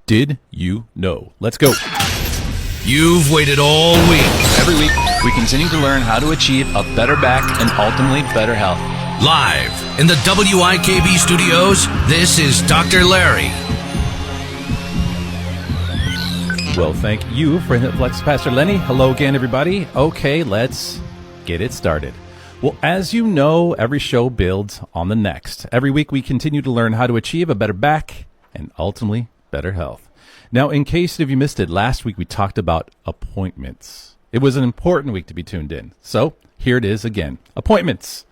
Did you know? Let's go. You've waited all week. Every week, we continue to learn how to achieve a better back and ultimately better health. Live in the WIKB studios, this is Dr. Larry. Well, thank you for Flex Pastor Lenny. Hello again, everybody. Okay, let's get it started. Well, as you know, every show builds on the next. Every week, we continue to learn how to achieve a better back and ultimately better health. Now, in case if you missed it, last week we talked about appointments. It was an important week to be tuned in. So here it is again. Appointments.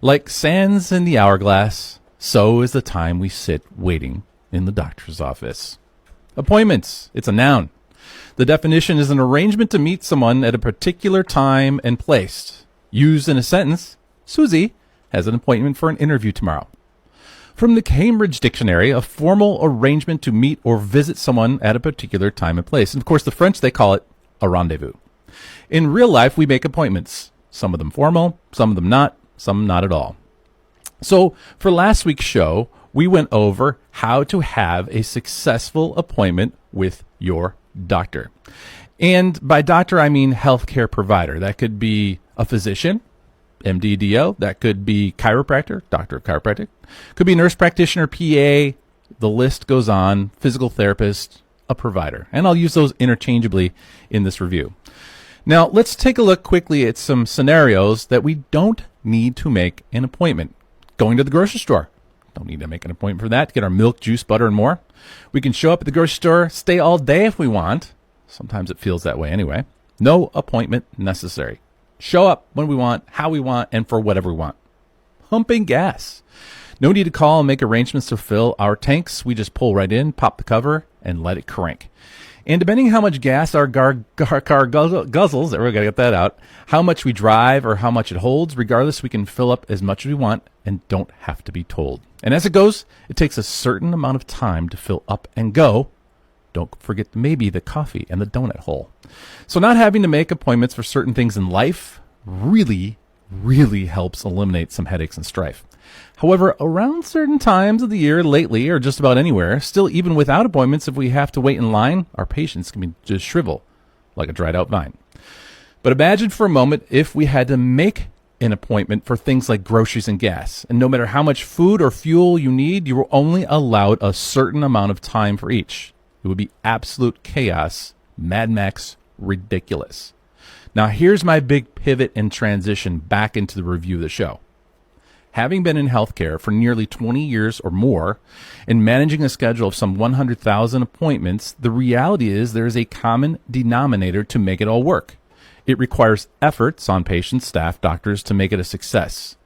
Like sands in the hourglass, so is the time we sit waiting in the doctor's office. Appointments. It's a noun. The definition is an arrangement to meet someone at a particular time and place. Used in a sentence, Susie has an appointment for an interview tomorrow. From the Cambridge Dictionary, a formal arrangement to meet or visit someone at a particular time and place. And of course, the French, they call it a rendezvous. In real life, we make appointments. Some of them formal, some of them not, some not at all. So for last week's show, we went over how to have a successful appointment with your doctor. And by doctor, I mean healthcare provider. That could be a physician, MD-DO. That could be chiropractor, doctor of chiropractic. Could be nurse practitioner, PA. The list goes on. Physical therapist, a provider. And I'll use those interchangeably in this review. Now, let's take a look quickly at some scenarios that we don't need to make an appointment. Going to the grocery store. Don't need to make an appointment for that. Get our milk, juice, butter, and more. We can show up at the grocery store, stay all day if we want. Sometimes it feels that way anyway. No appointment necessary. Show up when we want, how we want, and for whatever we want. Pumping gas. No need to call and make arrangements to fill our tanks. We just pull right in, pop the cover, and let it crank. And depending how much gas our car guzzles, we got to get that out, how much we drive or how much it holds, regardless, we can fill up as much as we want and don't have to be told. And as it goes, it takes a certain amount of time to fill up and go. Don't forget maybe the coffee and the donut hole. So not having to make appointments for certain things in life really helps eliminate some headaches and strife. However, around certain times of the year, lately, or just about anywhere, still even without appointments, if we have to wait in line, our patience can just shrivel like a dried out vine. But imagine for a moment if we had to make an appointment for things like groceries and gas. And no matter how much food or fuel you need, you were only allowed a certain amount of time for each. It would be absolute chaos, Mad Max, ridiculous. Now, here's my big pivot and transition back into the review of the show. Having been in healthcare for nearly 20 years or more and managing a schedule of some 100,000 appointments, the reality is there is a common denominator to make it all work. It requires efforts on patients, staff, doctors to make it a success.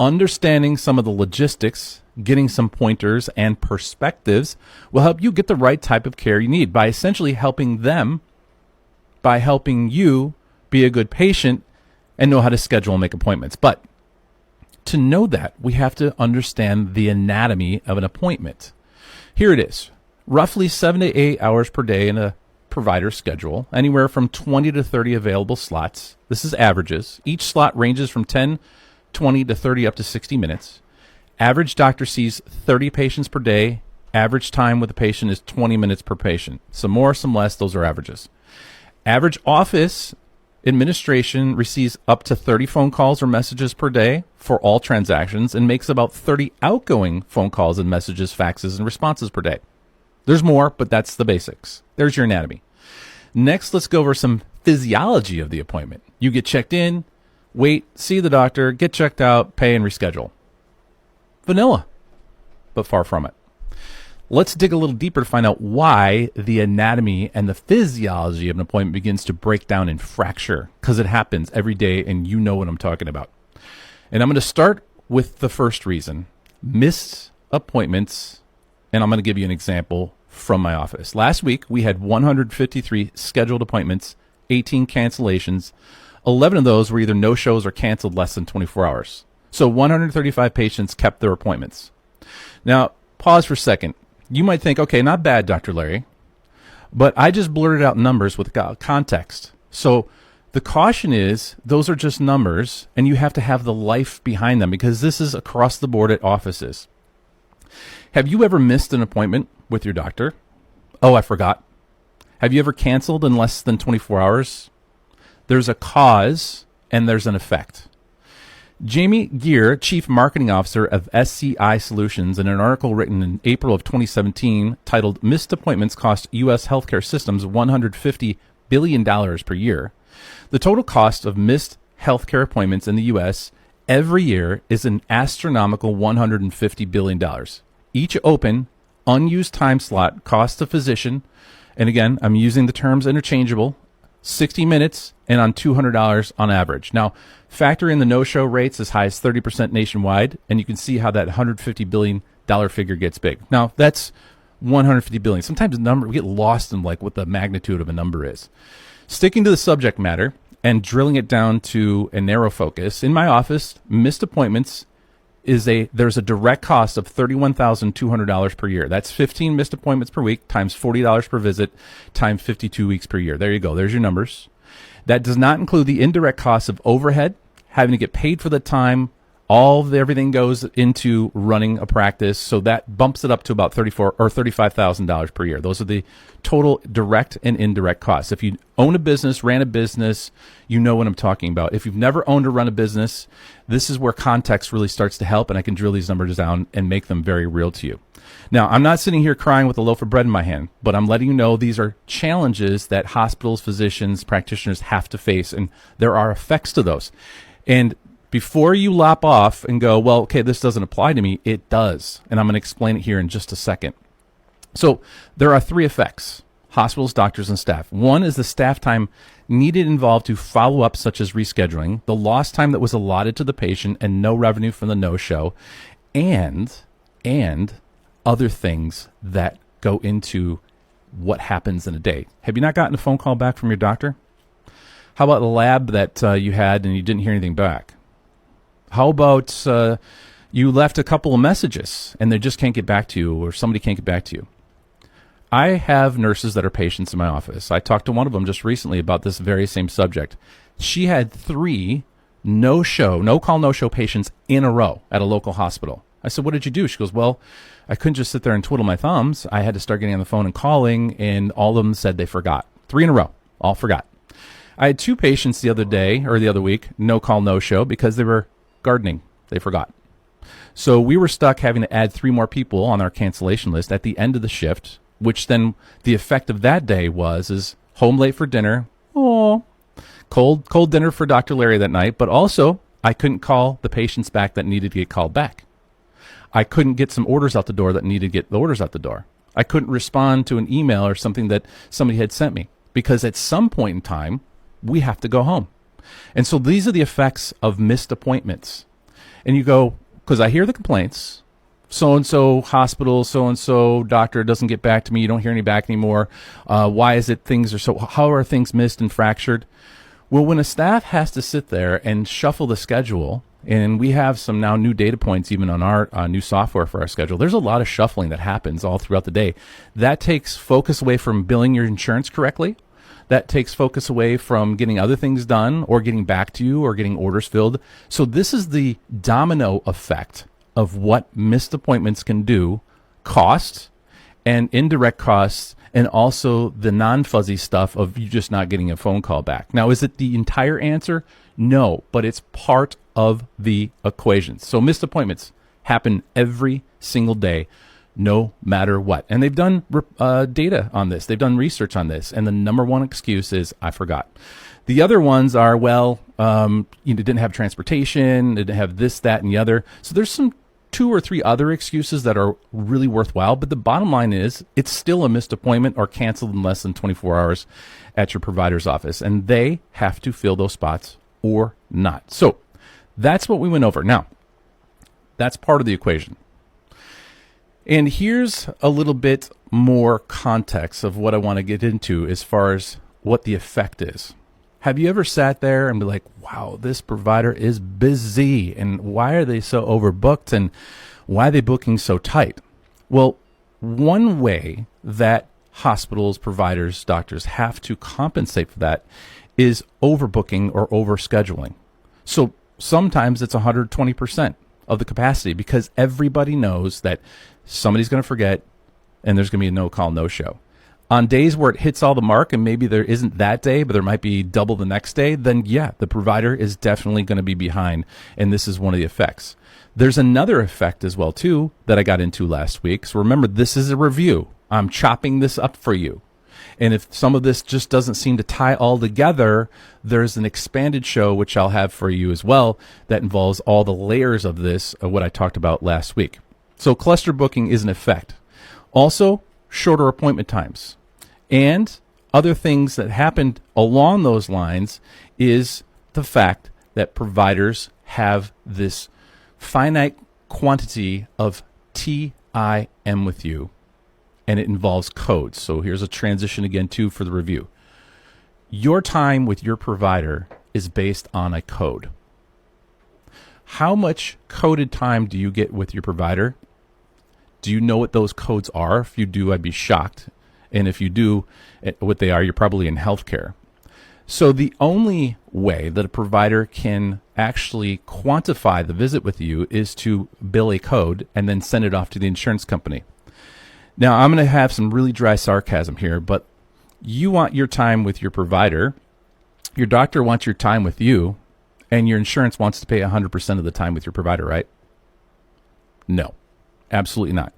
Understanding some of the logistics, getting some pointers and perspectives will help you get the right type of care you need by essentially helping them, by helping you be a good patient and know how to schedule and make appointments. But to know that, we have to understand the anatomy of an appointment. Here it is. Roughly 7 to 8 hours per day in a provider schedule, anywhere from 20 to 30 available slots. This is averages. Each slot ranges from 10, 20 to 30 up to 60 minutes. Average doctor sees 30 patients per day. Average time with a patient is 20 minutes per patient. Some more, some less, those are averages. Average office administration receives up to 30 phone calls or messages per day for all transactions and makes about 30 outgoing phone calls and messages, faxes, and responses per day. There's more, but that's the basics. There's your anatomy. Next, let's go over some physiology of the appointment. You get checked in, wait, see the doctor, get checked out, pay, and reschedule. Vanilla, but far from it. Let's dig a little deeper to find out why the anatomy and the physiology of an appointment begins to break down and fracture, because it happens every day, and you know what I'm talking about. And I'm going to start with the first reason, missed appointments, and I'm going to give you an example from my office. Last week, we had 153 scheduled appointments, 18 cancellations. 11 of those were either no-shows or canceled less than 24 hours. So 135 patients kept their appointments. Now, pause for a second. You might think, okay, not bad, Dr. Larry, but I just blurted out numbers with context. So the caution is those are just numbers, and you have to have the life behind them because this is across the board at offices. Have you ever missed an appointment with your doctor? Oh, I forgot. Have you ever canceled in less than 24 hours? There's a cause and there's an effect. Jamie Geer, Chief Marketing Officer of SCI Solutions, in an article written in April of 2017 titled Missed Appointments Cost U.S. Healthcare Systems $150 billion per year. The total cost of missed healthcare appointments in the U.S. every year is an astronomical $150 billion. Each open, unused time slot costs a physician, and again, I'm using the terms interchangeable, 60 minutes and on $200 on average. Now, factor in the no-show rates as high as 30% nationwide, and you can see how that $150 billion figure gets big. Now, that's $150 billion. Sometimes the number, we get lost in like what the magnitude of a number is. Sticking to the subject matter and drilling it down to a narrow focus, in my office, missed appointments there's a direct cost of $31,200 per year. That's 15 missed appointments per week times $40 per visit times 52 weeks per year. There you go. There's your numbers. That does not include the indirect costs of overhead, having to get paid for the time. Everything goes into running a practice, so that bumps it up to about $34,000 or $35,000 per year. Those are the total direct and indirect costs. If you own a business, ran a business, you know what I'm talking about. If you've never owned or run a business, this is where context really starts to help, and I can drill these numbers down and make them very real to you. Now, I'm not sitting here crying with a loaf of bread in my hand, but I'm letting you know these are challenges that hospitals, physicians, practitioners have to face, and there are effects to those. And before you lop off and go, well, okay, this doesn't apply to me, it does. And I'm going to explain it here in just a second. So there are three effects: hospitals, doctors, and staff. One is the staff time needed involved to follow up, such as rescheduling, the lost time that was allotted to the patient, and no revenue from the no-show, and other things that go into what happens in a day. Have you not gotten a phone call back from your doctor? How about the lab that you had and you didn't hear anything back? How about you left a couple of messages and they just can't get back to you, or somebody can't get back to you? I have nurses that are patients in my office. I talked to one of them just recently about this very same subject. She had 3 no-call, no-show patients in a row at a local hospital. I said, what did you do? She goes, well, I couldn't just sit there and twiddle my thumbs. I had to start getting on the phone and calling, and all of them said they forgot. 3 in a row, all forgot. I had 2 patients the other week, no-call, no-show, because they were gardening. They forgot. So we were stuck having to add 3 more people on our cancellation list at the end of the shift, which then the effect of that day is home late for dinner. Oh, cold dinner for Dr. Larry that night. But also, I couldn't call the patients back that needed to get called back. I couldn't get some orders out the door that needed to get the orders out the door. I couldn't respond to an email or something that somebody had sent me, because at some point in time, we have to go home. And so these are the effects of missed appointments. And you go, because I hear the complaints, so-and-so hospital, so-and-so doctor doesn't get back to me, you don't hear any back anymore. Why is it how are things missed and fractured? Well, when a staff has to sit there and shuffle the schedule, and we have some now new data points even on our new software for our schedule, there's a lot of shuffling that happens all throughout the day. That takes focus away from billing your insurance correctly. That takes focus away from getting other things done or getting back to you or getting orders filled. So this is the domino effect of what missed appointments can do: cost and indirect costs, and also the non-fuzzy stuff of you just not getting a phone call back. Now, is it the entire answer? No, but it's part of the equation. So missed appointments happen every single day, no matter what. And they've done data on this. They've done research on this. And the number one excuse is, I forgot. The other ones are, didn't have transportation, didn't have this, that, and the other. So there's some 2 or 3 other excuses that are really worthwhile. But the bottom line is, it's still a missed appointment or canceled in less than 24 hours at your provider's office. And they have to fill those spots or not. So that's what we went over. Now, that's part of the equation. And here's a little bit more context of what I want to get into as far as what the effect is. Have you ever sat there and be like, wow, this provider is busy, and why are they so overbooked, and why are they booking so tight? Well, one way that hospitals, providers, doctors have to compensate for that is overbooking or overscheduling. So sometimes it's 120% of the capacity, because everybody knows that somebody's going to forget and there's going to be a no-call, no-show. On days where it hits all the mark and maybe there isn't that day, but there might be double the next day, then yeah, the provider is definitely going to be behind. And this is one of the effects. There's another effect as well, too, that I got into last week. So remember, this is a review. I'm chopping this up for you. And if some of this just doesn't seem to tie all together, there's an expanded show, which I'll have for you as well, that involves all the layers of this, of what I talked about last week. So cluster booking is an effect. Also, shorter appointment times. And other things that happened along those lines is the fact that providers have this finite quantity of TIM with you, and it involves codes. So here's a transition again, too, for the review. Your time with your provider is based on a code. How much coded time do you get with your provider? Do you know what those codes are? If you do, I'd be shocked. And if you do what they are, you're probably in healthcare. So the only way that a provider can actually quantify the visit with you is to bill a code and then send it off to the insurance company. Now, I'm going to have some really dry sarcasm here, but you want your time with your provider, your doctor wants your time with you, and your insurance wants to pay 100% of the time with your provider, right? No, absolutely not.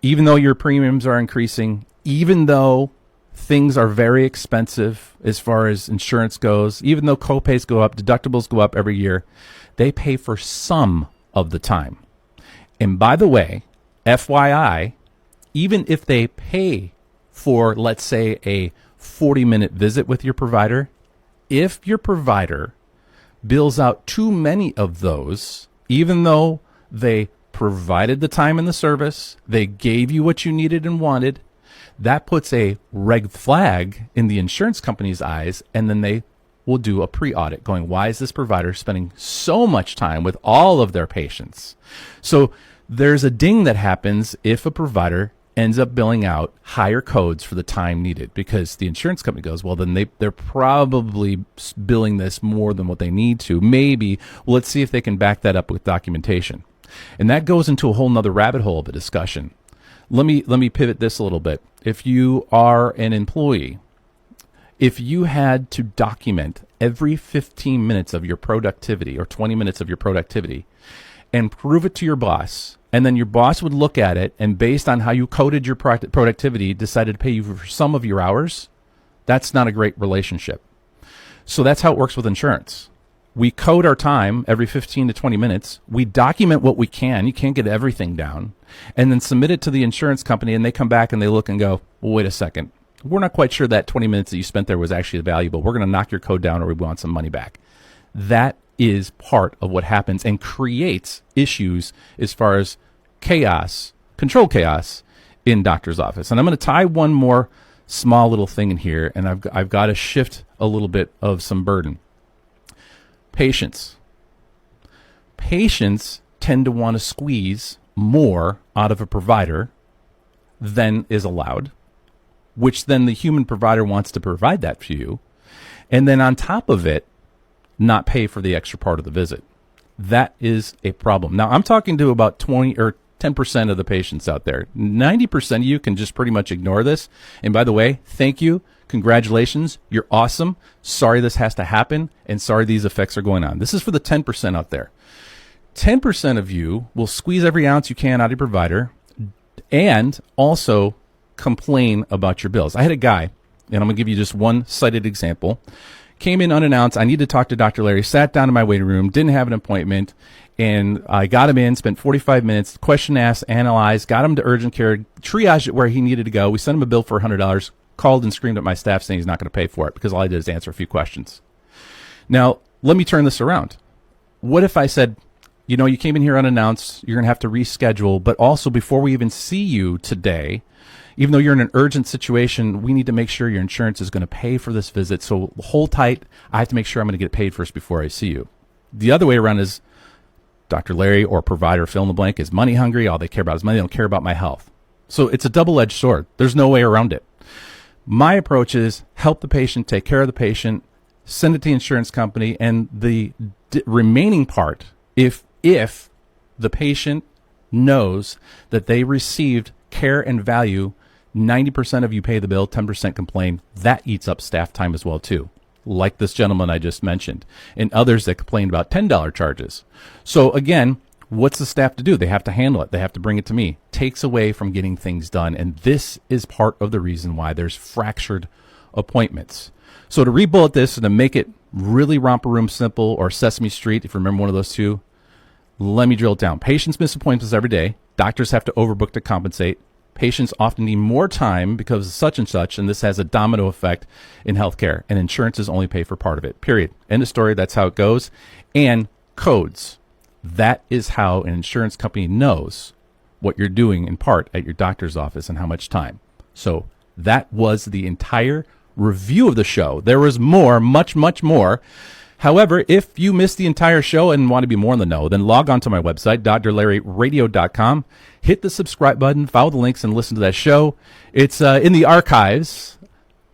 Even though your premiums are increasing, even though things are very expensive as far as insurance goes, even though copays go up, deductibles go up every year, they pay for some of the time. And by the way, FYI, even if they pay for, let's say, a 40-minute visit with your provider, if your provider bills out too many of those, even though they provided the time and the service, they gave you what you needed and wanted, that puts a red flag in the insurance company's eyes, and then they will do a pre-audit going, why is this provider spending so much time with all of their patients? So there's a ding that happens if a provider ends up billing out higher codes for the time needed, because the insurance company goes, well, then they're probably billing this more than what they need to. Maybe, well, let's see if they can back that up with documentation. And that goes into a whole nother rabbit hole of a discussion. Let me pivot this a little bit. If you are an employee, if you had to document every 15 minutes of your productivity or 20 minutes of your productivity and prove it to your boss, and then your boss would look at it and based on how you coded your productivity decided to pay you for some of your hours, that's not a great relationship. So that's how it works with insurance. We code our time every 15 to 20 minutes. We document what we can. You can't get everything down. And then submit it to the insurance company, and they come back and they look and go, well, wait a second. We're not quite sure that 20 minutes that you spent there was actually valuable. We're going to knock your code down, or we want some money back. That is part of what happens and creates issues as far as chaos, controlled chaos in doctor's office. And I'm going to tie one more small little thing in here, and I've got to shift a little bit of some burden. Patients. Patients tend to want to squeeze more out of a provider than is allowed, which then the human provider wants to provide that for you. And then on top of it, not pay for the extra part of the visit. That is a problem. Now, I'm talking to about 20 or 10% of the patients out there. 90% of you can just pretty much ignore this. And by the way, thank you. Congratulations. You're awesome. Sorry this has to happen, and sorry these effects are going on. This is for the 10% out there. 10% of you will squeeze every ounce you can out of your provider and also complain about your bills. I had a guy, and I'm going to give you just one cited example. Came in unannounced. I need to talk to Dr. Larry. Sat down in my waiting room. Didn't have an appointment. And I got him in, spent 45 minutes, question asked, analyzed, got him to urgent care, triaged it where he needed to go. We sent him a bill for $100, called and screamed at my staff saying he's not going to pay for it because all I did is answer a few questions. Now, let me turn this around. What if I said, you know, you came in here unannounced, you're going to have to reschedule, but also before we even see you today, even though you're in an urgent situation, we need to make sure your insurance is going to pay for this visit. So hold tight. I have to make sure I'm going to get paid first before I see you. The other way around is Dr. Larry or provider, fill in the blank, is money hungry. All they care about is money. They don't care about my health. So it's a double-edged sword. There's no way around it. My approach is help the patient, take care of the patient, send it to the insurance company, and the remaining part, if the patient knows that they received care and value 90% of you pay the bill, 10% complain. That eats up staff time as well, too, like this gentleman I just mentioned, and others that complain about $10 charges. So, again, what's the staff to do? They have to handle it. They have to bring it to me. Takes away from getting things done, and this is part of the reason why there's fractured appointments. So to rebullet this and to make it really Romper Room simple, or Sesame Street, if you remember one of those two, let me drill it down. Patients miss appointments every day. Doctors have to overbook to compensate. Patients often need more time because of such and such, and this has a domino effect in healthcare, and insurances only pay for part of it, period. End of story. That's how it goes. And codes. That is how an insurance company knows what you're doing in part at your doctor's office and how much time. So that was the entire review of the show. There was more, much, much more. However, if you missed the entire show and want to be more in the know, then log on to my website, drlarryradio.com. Hit the subscribe button, follow the links, and listen to that show. It's in the archives,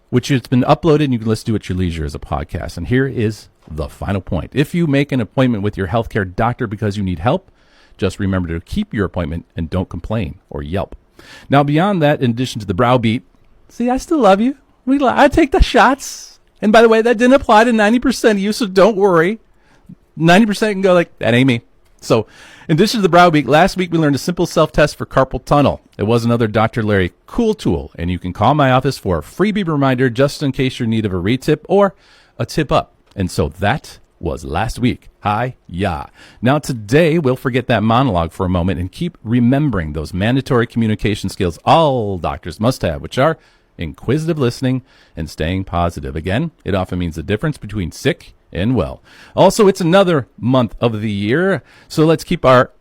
which has been uploaded, and you can listen to it at your leisure as a podcast. And here is the final point. If you make an appointment with your healthcare doctor because you need help, just remember to keep your appointment and don't complain or yelp. Now, beyond that, in addition to the browbeat, see, I still love you. I take the shots. And by the way, that didn't apply to 90% of you, so don't worry. 90% can go like, that ain't me. So, in addition to the browbeat, last week we learned a simple self-test for carpal tunnel. It was another Dr. Larry cool tool, and you can call my office for a freebie reminder just in case you're in need of a retip or a tip up. And so that was last week. Hi-ya. Now today, we'll forget that monologue for a moment and keep remembering those mandatory communication skills all doctors must have, which are inquisitive listening and staying positive. Again, it often means the difference between sick and well. Also, it's another month of the year, so let's keep our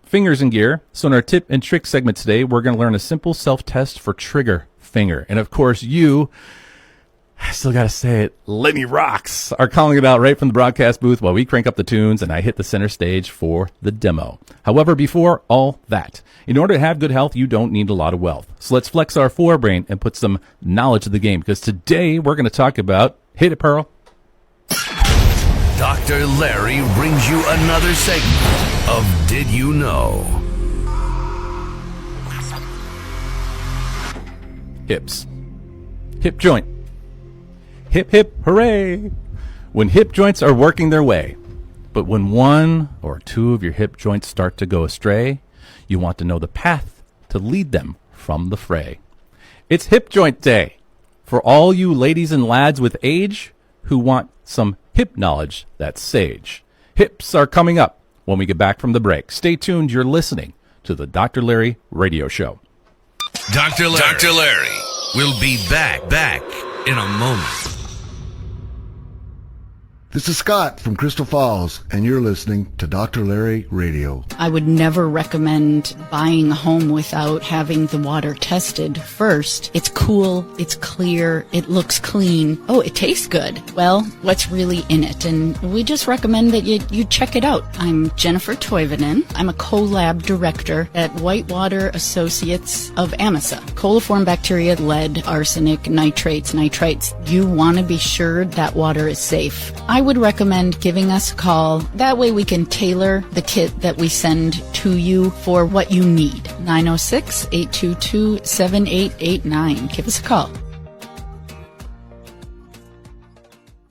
fingers in gear. So in our tip and trick segment today, we're going to learn a simple self-test for trigger finger. And of course, you, I still got to say it, Lenny Rocks, are calling it out right from the broadcast booth while we crank up the tunes and I hit the center stage for the demo. However, before all that, in order to have good health, you don't need a lot of wealth. So let's flex our forebrain and put some knowledge to the game, because today we're going to talk about, hit it, Pearl. Dr. Larry brings you another segment of Did You Know? Hips. Hip joint. Hip, hip, hooray! When hip joints are working their way, but when one or two of your hip joints start to go astray, you want to know the path to lead them from the fray. It's Hip Joint Day for all you ladies and lads with age who want some hip knowledge that's sage. Hips are coming up when we get back from the break. Stay tuned. You're listening to the Dr. Larry Radio Show. Dr. Larry will be back in a moment. This is Scott from Crystal Falls, and you're listening to Dr. Larry Radio. I would never recommend buying a home without having the water tested first. It's cool, it's clear, it looks clean. Oh, it tastes good. Well, what's really in it? And we just recommend that you check it out. I'm Jennifer Toivonen. I'm a co-lab director at Whitewater Associates of AMISA. Coliform bacteria, lead, arsenic, nitrates, nitrites. You want to be sure that water is safe. I would recommend giving us a call. That way we can tailor the kit that we send to you for what you need. 906-822-7889. Give us a call.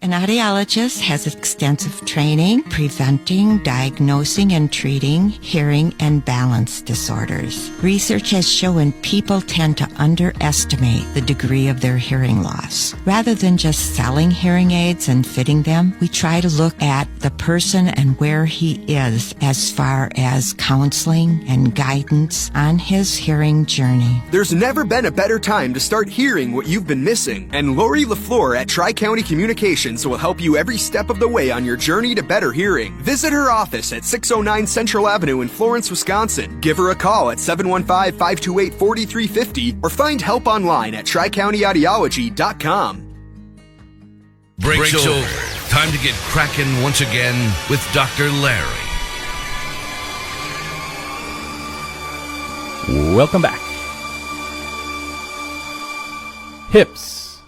An audiologist has extensive training preventing, diagnosing, and treating hearing and balance disorders. Research has shown people tend to underestimate the degree of their hearing loss. Rather than just selling hearing aids and fitting them, we try to look at the person and where he is as far as counseling and guidance on his hearing journey. There's never been a better time to start hearing what you've been missing, and Lori LaFleur at Tri-County Communications will help you every step of the way on your journey to better hearing. Visit her office at 609 Central Avenue in Florence, Wisconsin. Give her a call at 715-528-4350 or find help online at tricountyaudiology.com. Breaks over. Time to get cracking once again with Dr. Larry. Welcome back. Hips.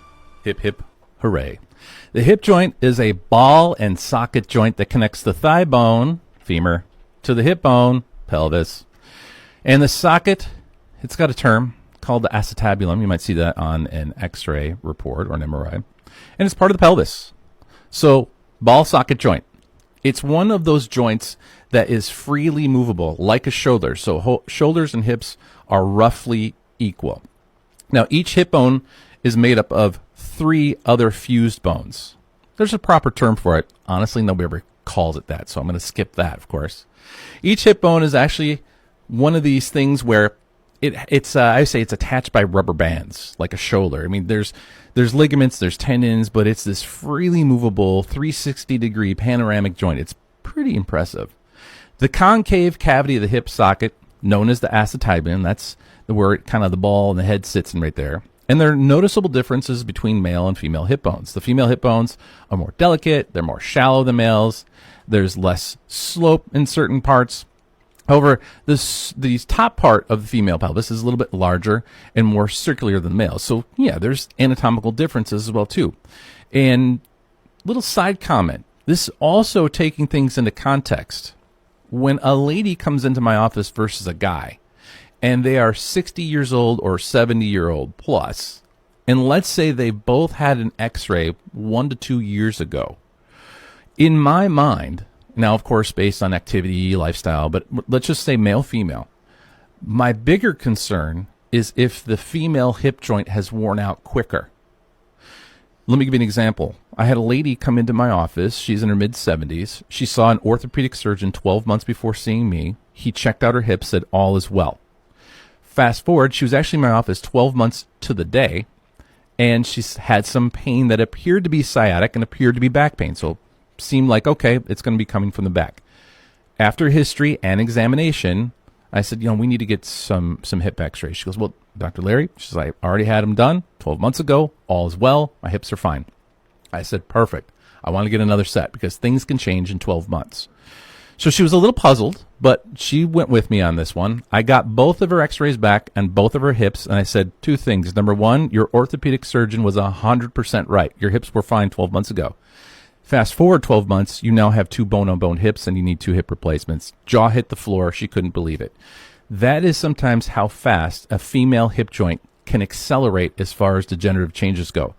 Hip, hip, hooray. The hip joint is a ball and socket joint that connects the thigh bone, femur, to the hip bone, pelvis. And the socket, it's got a term called the acetabulum. You might see that on an X-ray report or an MRI. And it's part of the pelvis. So, ball socket joint. It's one of those joints that is freely movable, like a shoulder. So shoulders and hips are roughly equal. Now, each hip bone is made up of 3 other fused bones. There's a proper term for it. Honestly, nobody ever calls it that, so I'm going to skip that, of course. Each hip bone is actually one of these things where it's attached by rubber bands, like a shoulder. I mean, there's ligaments, there's tendons, but it's this freely movable 360-degree panoramic joint. It's pretty impressive. The concave cavity of the hip socket, known as the acetabulum, that's where kind of the ball and the head sits in right there. And there are noticeable differences between male and female hip bones. The female hip bones are more delicate, they're more shallow than males, there's less slope in certain parts. However, the top part of the female pelvis is a little bit larger and more circular than the male. So, yeah, there's anatomical differences as well, too. And little side comment, this also taking things into context. When a lady comes into my office versus a guy, and they are 60 years old or 70-year-old plus, and let's say they both had an X-ray 1 to 2 years ago, in my mind, now, of course, based on activity, lifestyle, but let's just say male, female. My bigger concern is if the female hip joint has worn out quicker. Let me give you an example. I had a lady come into my office. She's in her mid-70s. She saw an orthopedic surgeon 12 months before seeing me. He checked out her hips, said all is well. Fast forward, she was actually in my office 12 months to the day, and she had some pain that appeared to be sciatic and appeared to be back pain. So seemed like, okay, it's going to be coming from the back. After history and examination, I said, we need to get some hip x-rays. She goes, well, Dr. Larry, she says, I already had them done 12 months ago. All is well. My hips are fine. I said, perfect. I want to get another set because things can change in 12 months. So she was a little puzzled, but she went with me on this one. I got both of her x-rays back and both of her hips, and I said 2 things. Number 1, your orthopedic surgeon was 100% right. Your hips were fine 12 months ago. Fast forward 12 months, you now have 2 bone-on-bone hips and you need 2 hip replacements. Jaw hit the floor. She couldn't believe it. That is sometimes how fast a female hip joint can accelerate as far as degenerative changes go.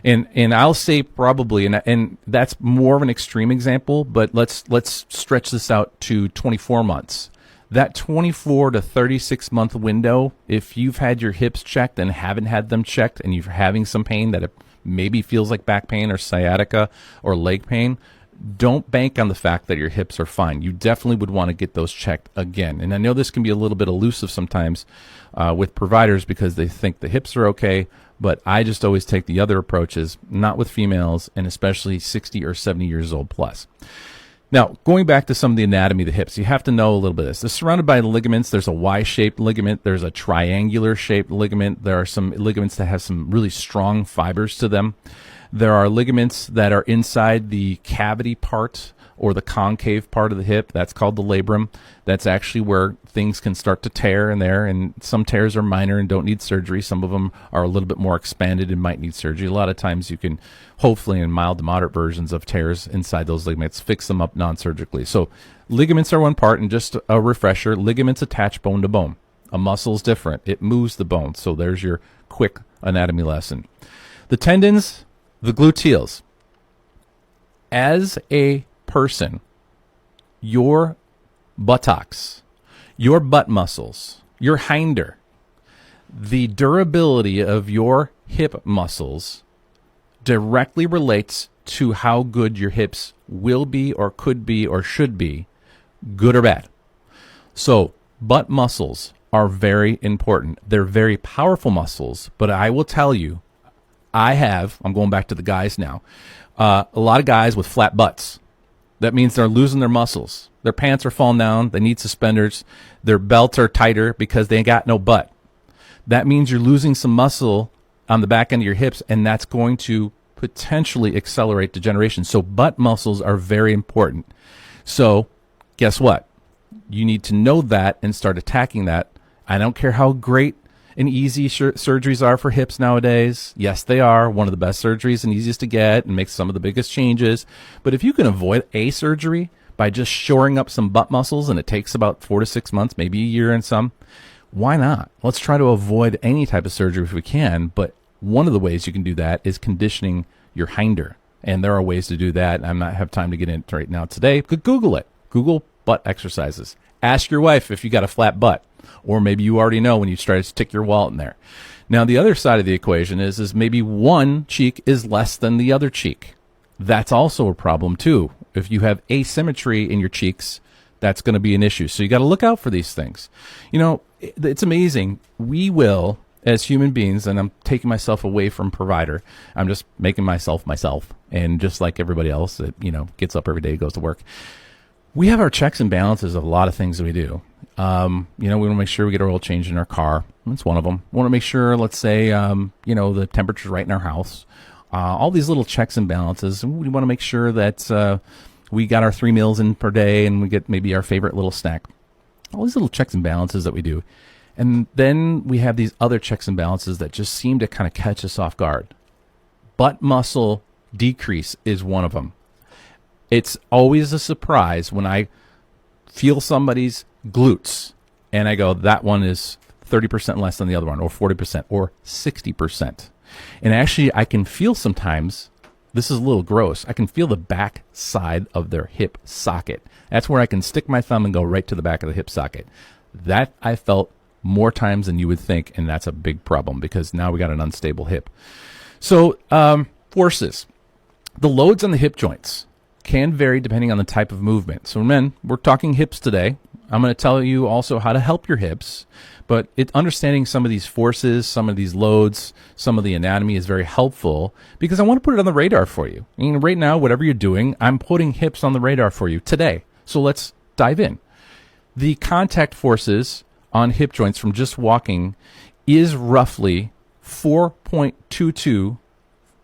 And I'll say probably, and that's more of an extreme example, but let's stretch this out to 24 months. That 24 to 36 month window, if you've had your hips checked and haven't had them checked and you're having some pain that maybe feels like back pain or sciatica or leg pain, don't bank on the fact that your hips are fine. You definitely would want to get those checked again. And I know this can be a little bit elusive sometimes with providers because they think the hips are okay, but I just always take the other approaches, not with females and especially 60 or 70 years old plus. Now, going back to some of the anatomy of the hips, you have to know a little bit of this. They're surrounded by ligaments. There's a Y-shaped ligament. There's a triangular-shaped ligament. There are some ligaments that have some really strong fibers to them. There are ligaments that are inside the cavity part or the concave part of the hip. That's called the labrum. That's actually where things can start to tear in there, and some tears are minor and don't need surgery. Some of them are a little bit more expanded and might need surgery. A lot of times you can, hopefully in mild to moderate versions of tears inside those ligaments, fix them up non-surgically. So ligaments are one part, and just a refresher, ligaments attach bone to bone. A muscle is different. It moves the bone. So there's your quick anatomy lesson. The tendons, the gluteals. As a person, your buttocks, your butt muscles, your hinder, the durability of your hip muscles directly relates to how good your hips will be or could be or should be, good or bad. So butt muscles are very important. They're very powerful muscles, but I will tell you, I'm going back to the guys now, a lot of guys with flat butts. That means they're losing their muscles. Their pants are falling down. They need suspenders. Their belts are tighter because they ain't got no butt. That means you're losing some muscle on the back end of your hips, and that's going to potentially accelerate degeneration. So butt muscles are very important. So guess what? You need to know that and start attacking that. I don't care how great and easy surgeries are for hips nowadays. Yes, they are one of the best surgeries and easiest to get and makes some of the biggest changes. But if you can avoid a surgery by just shoring up some butt muscles, and it takes about 4 to 6 months, maybe a year in some, Why not? Let's try to avoid any type of surgery if we can, but one of the ways you can do that is conditioning your hinder. And there are ways to do that. I'm not have time to get into right now today. But Google it. Google butt exercises. Ask your wife if you got a flat butt, or maybe you already know when you try to stick your wallet in there. Now, the other side of the equation is maybe one cheek is less than the other cheek. That's also a problem too. If you have asymmetry in your cheeks, that's going to be an issue. So you got to look out for these things. You know, it's amazing. We will, as human beings, and I'm taking myself away from provider, I'm just making myself. And just like everybody else that, you know, gets up every day, goes to work, we have our checks and balances of a lot of things that we do. You know, we want to make sure we get our oil changed in our car. That's one of them. We want to make sure, let's say, you know, the temperature's right in our house. All these little checks and balances. And we want to make sure that we got our 3 meals in per day and we get maybe our favorite little snack. All these little checks and balances that we do. And then we have these other checks and balances that just seem to kind of catch us off guard. Butt muscle decrease is one of them. It's always a surprise when I feel somebody's glutes and I go, that one is 30% less than the other one, or 40%, or 60%. And actually, I can feel sometimes, this is a little gross, I can feel the back side of their hip socket. That's where I can stick my thumb and go right to the back of the hip socket. That I felt more times than you would think, and that's a big problem because now we got an unstable hip. So, forces. The loads on the hip joints can vary depending on the type of movement. So, men, we're talking hips today. I'm going to tell you also how to help your hips, but understanding some of these forces, some of these loads, some of the anatomy is very helpful because I want to put it on the radar for you. I mean, right now, whatever you're doing, I'm putting hips on the radar for you today. So let's dive in. The contact forces on hip joints from just walking is roughly 4.22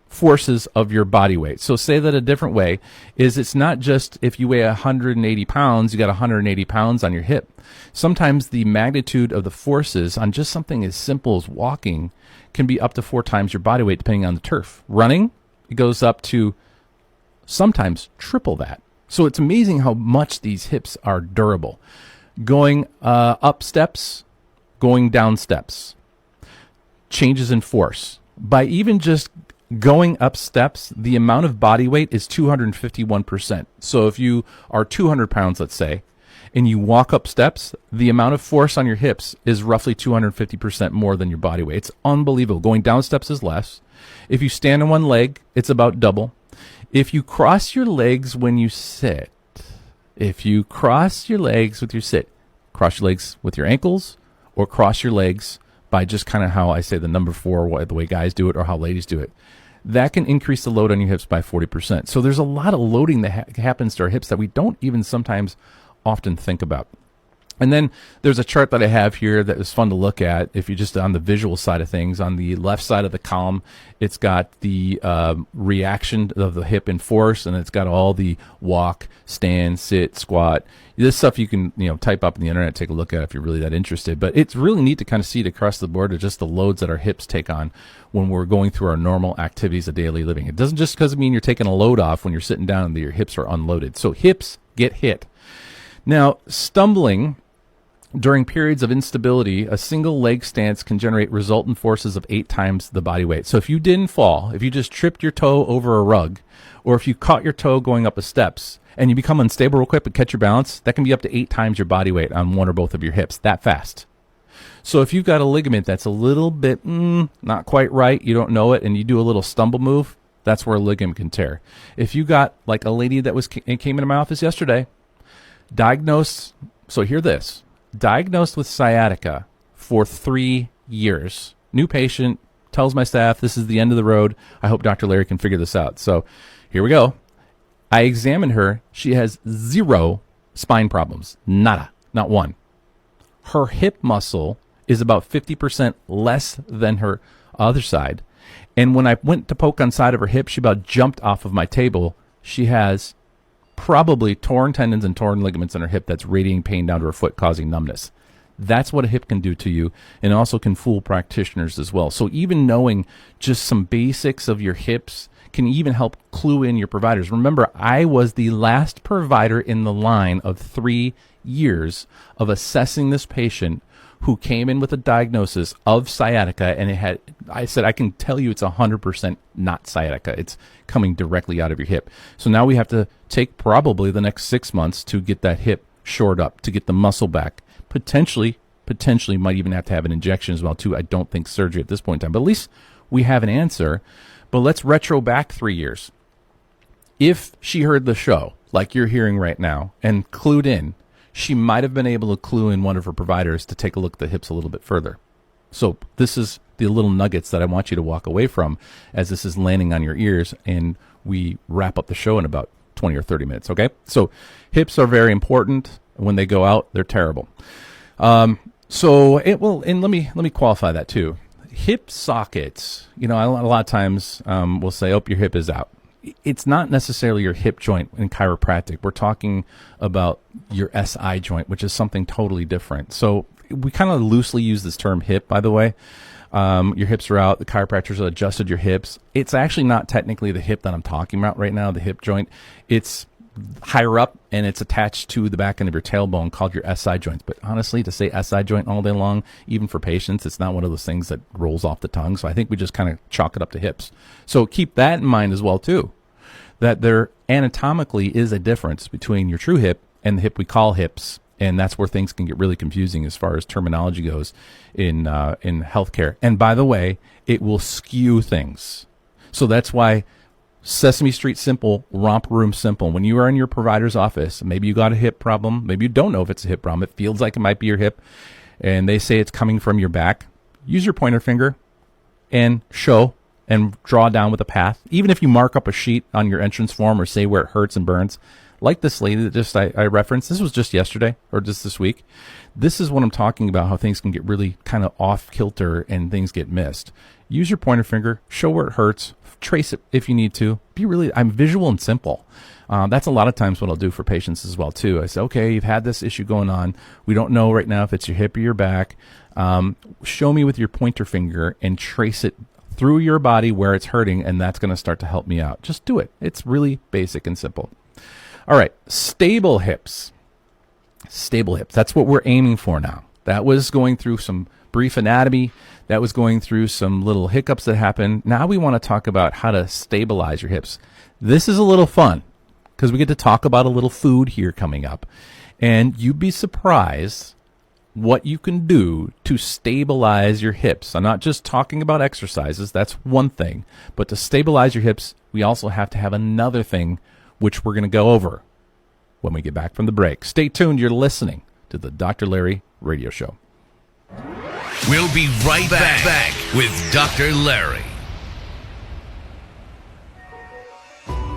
forces of your body weight. So say that a different way is it's not just if you weigh 180 pounds, you got 180 pounds on your hip. Sometimes the magnitude of the forces on just something as simple as walking can be up to 4 times your body weight depending on the turf. Running, it goes up to sometimes triple that. So it's amazing how much these hips are durable. Going up steps, going down steps, changes in force. By even just going up steps, the amount of body weight is 251%. So if you are 200 pounds, let's say, and you walk up steps, the amount of force on your hips is roughly 250% more than your body weight. It's unbelievable. Going down steps is less. If you stand on one leg, it's about double. If you cross your legs when you sit, cross your legs with your ankles, or cross your legs by just kind of how I say the number 4, the way guys do it or how ladies do it, that can increase the load on your hips by 40%. So there's a lot of loading that happens to our hips that we don't even sometimes often think about. And then there's a chart that I have here that is fun to look at. If you're just on the visual side of things, on the left side of the column, it's got the reaction of the hip in force, and it's got all the walk, stand, sit, squat. This stuff you can type up on the internet, take a look at if you're really that interested. But it's really neat to kind of see it across the board of just the loads that our hips take on when we're going through our normal activities of daily living. It doesn't just mean you're taking a load off when you're sitting down and your hips are unloaded. So hips get hit. Now, stumbling during periods of instability, a single leg stance can generate resultant forces of 8 times the body weight. So if you didn't fall, if you just tripped your toe over a rug, or if you caught your toe going up the steps and you become unstable real quick but catch your balance, that can be up to 8 times your body weight on one or both of your hips that fast. So if you've got a ligament that's a little bit not quite right, you don't know it, and you do a little stumble move, that's where a ligament can tear. If you got like a lady that came into my office yesterday, diagnosed, so hear this, diagnosed with sciatica for 3 years. New patient, tells my staff, this is the end of the road. I hope Dr. Larry can figure this out. So here we go. I examined her. She has 0 spine problems. Nada. Not one. Her hip muscle is about 50% less than her other side. And when I went to poke on side of her hip, she about jumped off of my table. She has probably torn tendons and torn ligaments in her hip that's radiating pain down to her foot, causing numbness. That's what a hip can do to you, and also can fool practitioners as well. So even knowing just some basics of your hips can even help clue in your providers. Remember, I was the last provider in the line of 3 years of assessing this patient who came in with a diagnosis of sciatica, and I said, I can tell you it's 100% not sciatica. It's coming directly out of your hip. So now we have to take probably the next 6 months to get that hip shored up, to get the muscle back. Potentially might even have to have an injection as well too. I don't think surgery at this point in time, but at least we have an answer. But let's retro back 3 years. If she heard the show like you're hearing right now and clued in, she might have been able to clue in one of her providers to take a look at the hips a little bit further. So this is the little nuggets that I want you to walk away from as this is landing on your ears, and we wrap up the show in about 20 or 30 minutes, okay? So hips are very important. When they go out, they're terrible. And let me qualify that too. Hip sockets, a lot of times we'll say, oh, your hip is out. It's not necessarily your hip joint in chiropractic. We're talking about your SI joint, which is something totally different. So we kind of loosely use this term hip, by the way. Your hips are out. The chiropractors have adjusted your hips. It's actually not technically the hip that I'm talking about right now, the hip joint. It's higher up, and it's attached to the back end of your tailbone called your SI joints. But honestly, to say SI joint all day long, even for patients, it's not one of those things that rolls off the tongue. So I think we just kind of chalk it up to hips. So keep that in mind as well, too, that there anatomically is a difference between your true hip and the hip we call hips. And that's where things can get really confusing as far as terminology goes in healthcare. And by the way, it will skew things. So that's why Sesame Street simple, romper room simple. When you are in your provider's office, maybe you got a hip problem. Maybe you don't know if it's a hip problem. It feels like it might be your hip, and they say it's coming from your back. Use your pointer finger and show and draw down with a path. Even if you mark up a sheet on your entrance form or say where it hurts and burns, like this lady that I referenced. This was just yesterday or just this week. This is what I'm talking about, how things can get really kind of off kilter and things get missed. Use your pointer finger, show where it hurts, trace it if you need to. I'm visual and simple. That's a lot of times what I'll do for patients as well too. I say, okay, you've had this issue going on. We don't know right now if it's your hip or your back. Show me with your pointer finger and trace it through your body where it's hurting, and that's going to start to help me out. Just do it. It's really basic and simple. All right, stable hips. Stable hips. That's what we're aiming for now. That was going through some brief anatomy. That was going through some little hiccups that happened. Now we want to talk about how to stabilize your hips. This is a little fun because we get to talk about a little food here coming up. And you'd be surprised what you can do to stabilize your hips. I'm not just talking about exercises. That's one thing. But to stabilize your hips, we also have to have another thing, which we're going to go over when we get back from the break. Stay tuned. You're listening to the Dr. Larry Radio Show. We'll be right back with Dr. Larry.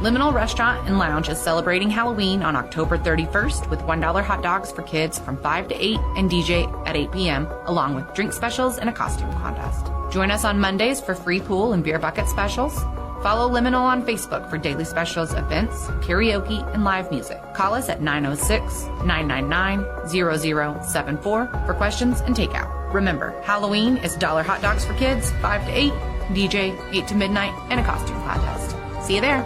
Liminal Restaurant and Lounge is celebrating Halloween on October 31st with $1 hot dogs for kids from 5 to 8 and DJ at 8 p.m., along with drink specials and a costume contest. Join us on Mondays for free pool and beer bucket specials. Follow Liminal on Facebook for daily specials, events, karaoke, and live music. Call us at 906-999-0074 for questions and takeout. Remember, Halloween is $1 hot dogs for kids, 5 to 8, DJ 8 to midnight, and a costume contest. See you there.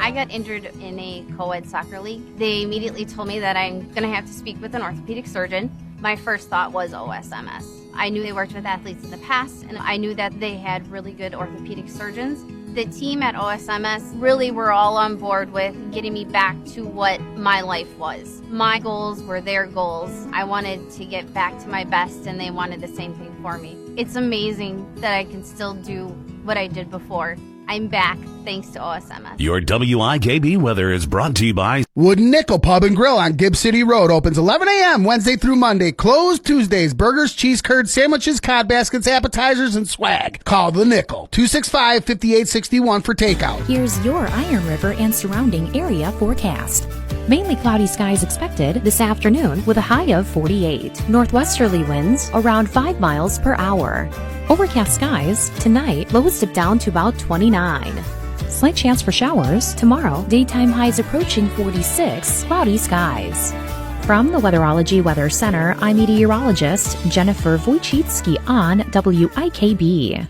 I got injured in a co-ed soccer league. They immediately told me that I'm going to have to speak with an orthopedic surgeon. My first thought was OSMS. I knew they worked with athletes in the past, and I knew that they had really good orthopedic surgeons. The team at OSMS really were all on board with getting me back to what my life was. My goals were their goals. I wanted to get back to my best, and they wanted the same thing for me. It's amazing that I can still do what I did before. I'm back thanks to OSMS. Your WIKB weather is brought to you by Wooden Nickel Pub and Grill on Gibb City Road. Opens 11 a.m. Wednesday through Monday. Closed Tuesdays. Burgers, cheese curds, sandwiches, cod baskets, appetizers, and swag. Call the Nickel. 265-5861 for takeout. Here's your Iron River and surrounding area forecast. Mainly cloudy skies expected this afternoon with a high of 48. Northwesterly winds around 5 miles per hour. Overcast skies tonight, lows dip down to about 29. Slight chance for showers tomorrow, daytime highs approaching 46, cloudy skies. From the Weatherology Weather Center, I'm meteorologist Jennifer Wojcicki on WIKB.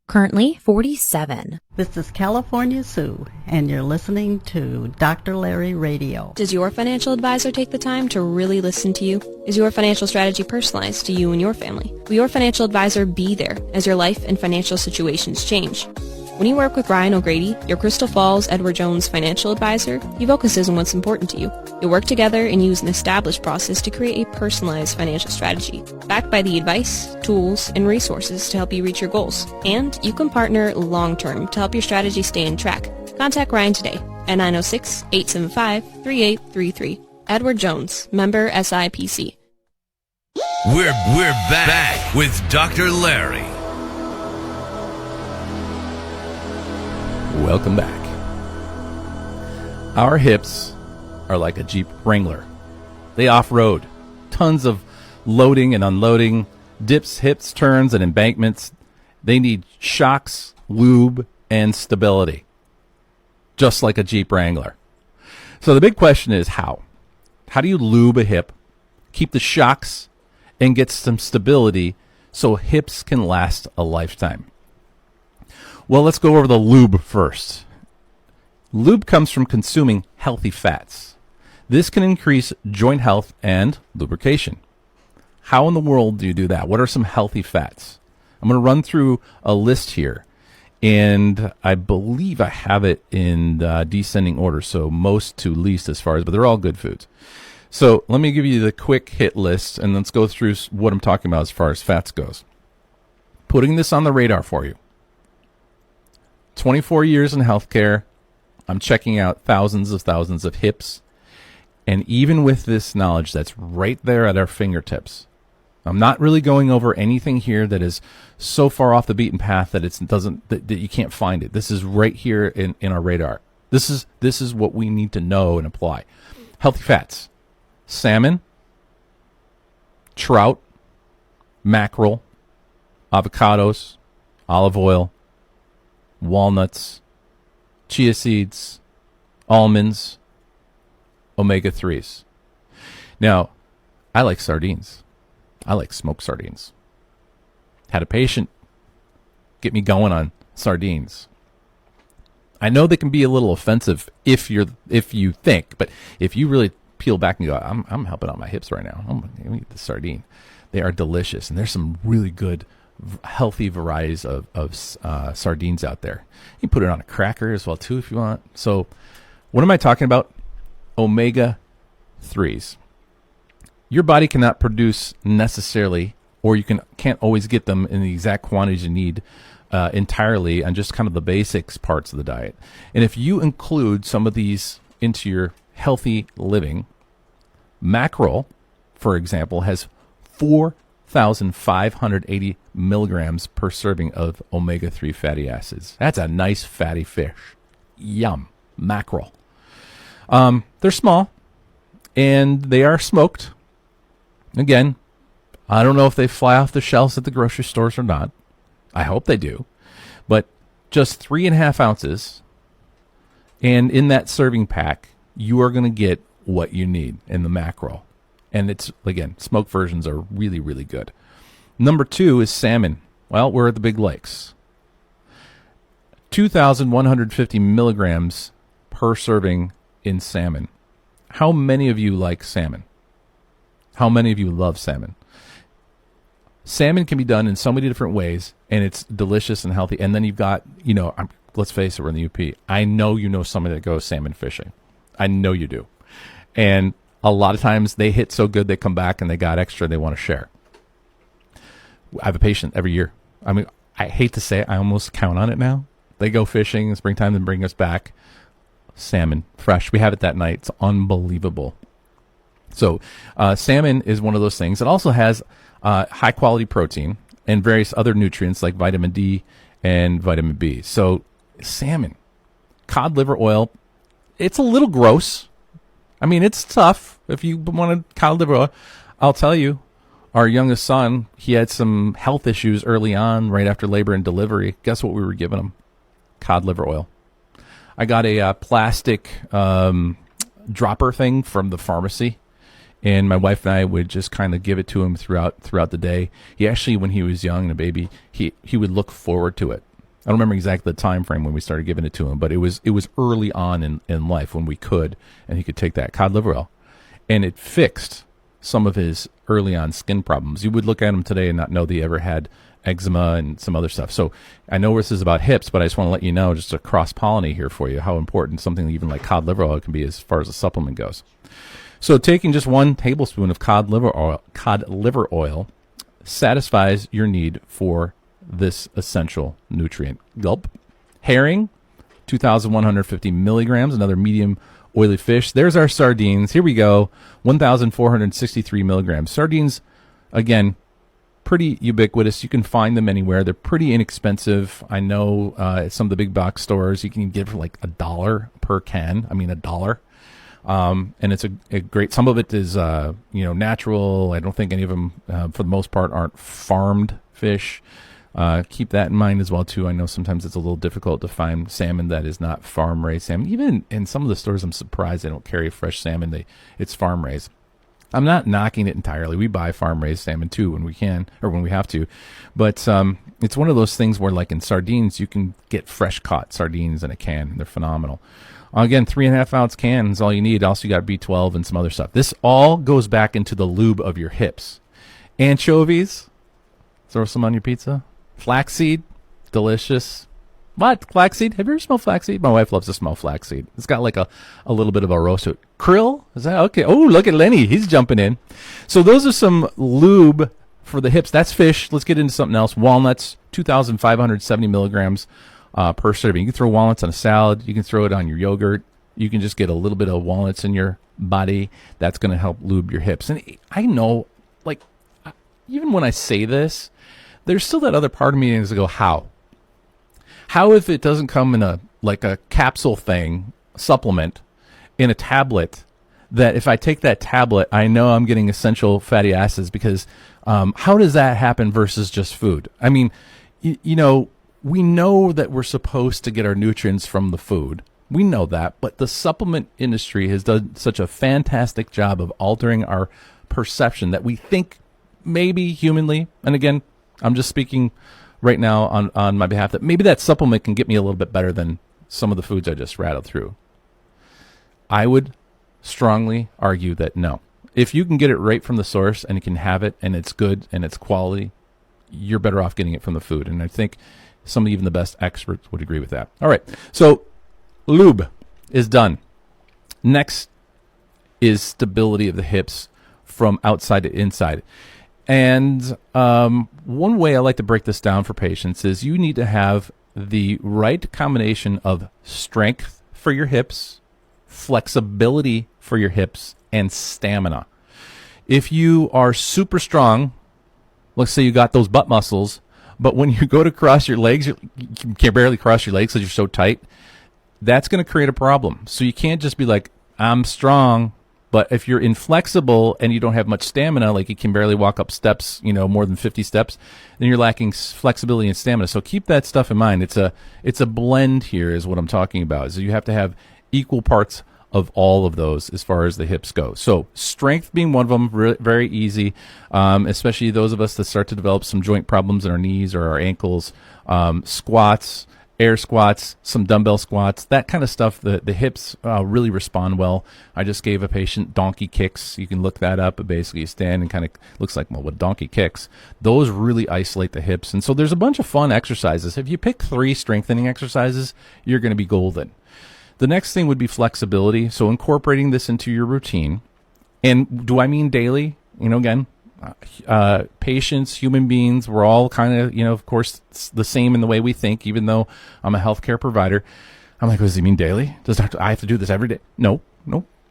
Currently 47. This is California Sue, and you're listening to Dr. Larry Radio. Does your financial advisor take the time to really listen to you? Is your financial strategy personalized to you and your family? Will your financial advisor be there as your life and financial situations change? When you work with Ryan O'Grady, your Crystal Falls Edward Jones financial advisor, he focuses on what's important to you. You'll work together and use an established process to create a personalized financial strategy, backed by the advice, tools, and resources to help you reach your goals. And you can partner long-term to help your strategy stay on track. Contact Ryan today at 906-875-3833. Edward Jones, member SIPC. We're back with Dr. Larry. Welcome back. Our hips are like a Jeep Wrangler. They off-road. Tons of loading and unloading, dips, hips, turns, and embankments. They need shocks, lube, and stability. Just like a Jeep Wrangler. So the big question is how? How do you lube a hip, keep the shocks, and get some stability so hips can last a lifetime? Well, let's go over the lube first. Lube comes from consuming healthy fats. This can increase joint health and lubrication. How in the world do you do that? What are some healthy fats? I'm going to run through a list here, and I believe I have it in descending order, so most to least as far as, but they're all good foods. So let me give you the quick hit list, and let's go through what I'm talking about as far as fats goes. Putting this on the radar for you. 24 years in healthcare, I'm checking out thousands of hips. And even with this knowledge that's right there at our fingertips, I'm not really going over anything here that is so far off the beaten path that that you can't find it. This is right here in our radar. This is what we need to know and apply. Healthy fats: salmon, trout, mackerel, avocados, olive oil, walnuts, chia seeds, almonds, omega-3s. Now, I like sardines. I like smoked sardines. Had a patient get me going on sardines. I know they can be a little offensive if you think, but if you really peel back and go, I'm helping out my hips right now. I'm going to eat the sardine. They are delicious, and there's some really good healthy varieties of sardines out there. You can put it on a cracker as well too if you want. So what am I talking about? Omega-3s. Your body cannot produce necessarily, or you can't always get them in the exact quantities you need entirely on just kind of the basics parts of the diet. And if you include some of these into your healthy living, mackerel, for example, has 4,580 milligrams per serving of omega-3 fatty acids. That's a nice fatty fish. Yum. Mackerel. They're small, and they are smoked. Again, I don't know if they fly off the shelves at the grocery stores or not. I hope they do. But just 3.5 ounces, and in that serving pack, you are going to get what you need in the mackerel. And it's, again, smoked versions are really, really good. Number 2 is salmon. Well, we're at the big lakes. 2,150 milligrams per serving in salmon. How many of you like salmon? How many of you love salmon? Salmon can be done in so many different ways, and it's delicious and healthy. And then you've got, let's face it, we're in the UP. I know you know somebody that goes salmon fishing. I know you do. And a lot of times they hit so good they come back and they got extra they want to share. I have a patient every year. I mean, I hate to say it, I almost count on it now. They go fishing in springtime and bring us back salmon, fresh. We have it that night. It's unbelievable. So salmon is one of those things. It also has high-quality protein and various other nutrients like vitamin D and vitamin B. So salmon, cod liver oil, it's a little gross. I mean, it's tough if you want to cod liver oil. I'll tell you, our youngest son, he had some health issues early on, right after labor and delivery. Guess what we were giving him? Cod liver oil. I got a plastic dropper thing from the pharmacy, and my wife and I would just kind of give it to him throughout the day. He actually, when he was young and a baby, he would look forward to it. I don't remember exactly the time frame when we started giving it to him, but it was early on in life when we could, and he could take that cod liver oil, and it fixed some of his early on skin problems. You would look at him today and not know that he ever had eczema and some other stuff. So I know this is about hips, but I just want to let you know, just to cross-pollinate here for you, how important something even like cod liver oil can be as far as a supplement goes. So taking just 1 tablespoon of cod liver oil satisfies your need for this essential nutrient. Gulp. Herring, 2,150 milligrams, another medium oily fish. There's our sardines. Here we go, 1,463 milligrams. Sardines, again, pretty ubiquitous. You can find them anywhere. They're pretty inexpensive. I know at some of the big box stores you can get for like $1 per can. I mean, $1. And it's a great, some of it is, natural. I don't think any of them, for the most part, aren't farmed fish. Keep that in mind as well, too. I know sometimes it's a little difficult to find salmon that is not farm-raised salmon. Even in some of the stores, I'm surprised they don't carry fresh salmon. It's farm-raised. I'm not knocking it entirely. We buy farm-raised salmon, too, when we can, or when we have to. But it's one of those things where, like in sardines, you can get fresh-caught sardines in a can, and they're phenomenal. Again, 3.5-ounce can is all you need. Also, you got B12 and some other stuff. This all goes back into the lube of your hips. Anchovies, throw some on your pizza. Flaxseed, delicious. What? Flaxseed? Have you ever smelled flaxseed? My wife loves to smell flaxseed. It's got like a little bit of a roast to it. Krill? Is that okay? Oh, look at Lenny. He's jumping in. So those are some lube for the hips. That's fish. Let's get into something else. Walnuts, 2,570 milligrams per serving. You can throw walnuts on a salad. You can throw it on your yogurt. You can just get a little bit of walnuts in your body. That's going to help lube your hips. And I know, like, even when I say this, there's still that other part of me that go, how? How if it doesn't come in a capsule thing, supplement, in a tablet, that if I take that tablet, I know I'm getting essential fatty acids, because how does that happen versus just food? I mean, we know that we're supposed to get our nutrients from the food. We know that, but the supplement industry has done such a fantastic job of altering our perception that we think maybe humanly, and again, I'm just speaking right now on my behalf, that maybe that supplement can get me a little bit better than some of the foods I just rattled through. I would strongly argue that no. If you can get it right from the source and you can have it and it's good and it's quality, you're better off getting it from the food. And I think some of even the best experts would agree with that. All right. So lube is done. Next is stability of the hips from outside to inside. And one way I like to break this down for patients is you need to have the right combination of strength for your hips, flexibility for your hips, and stamina. If you are super strong, let's say you got those butt muscles, but when you go to cross your legs, you can barely cross your legs because you're so tight, that's going to create a problem. So you can't just be like, I'm strong. But if you're inflexible and you don't have much stamina, like you can barely walk up steps, more than 50 steps, then you're lacking flexibility and stamina. So keep that stuff in mind. It's a blend here is what I'm talking about. So you have to have equal parts of all of those as far as the hips go. So strength being one of them, very easy, especially those of us that start to develop some joint problems in our knees or our ankles. Squats, air squats, some dumbbell squats, that kind of stuff. The hips really respond well. I just gave a patient donkey kicks. You can look that up. But basically, you stand and kind of looks like, what donkey kicks. Those really isolate the hips. And so there's a bunch of fun exercises. If you pick 3 strengthening exercises, you're going to be golden. The next thing would be flexibility. So incorporating this into your routine. And do I mean daily? Again, patients, human beings, we're all kind of, of course, the same in the way we think, even though I'm a healthcare provider. I'm like, does he mean daily? I have to do this every day? No.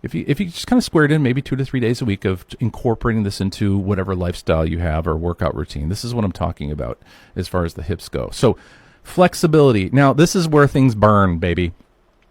If you just kind of square it in, maybe 2 to 3 days a week of incorporating this into whatever lifestyle you have or workout routine. This is what I'm talking about as far as the hips go. So flexibility. Now, this is where things burn, baby.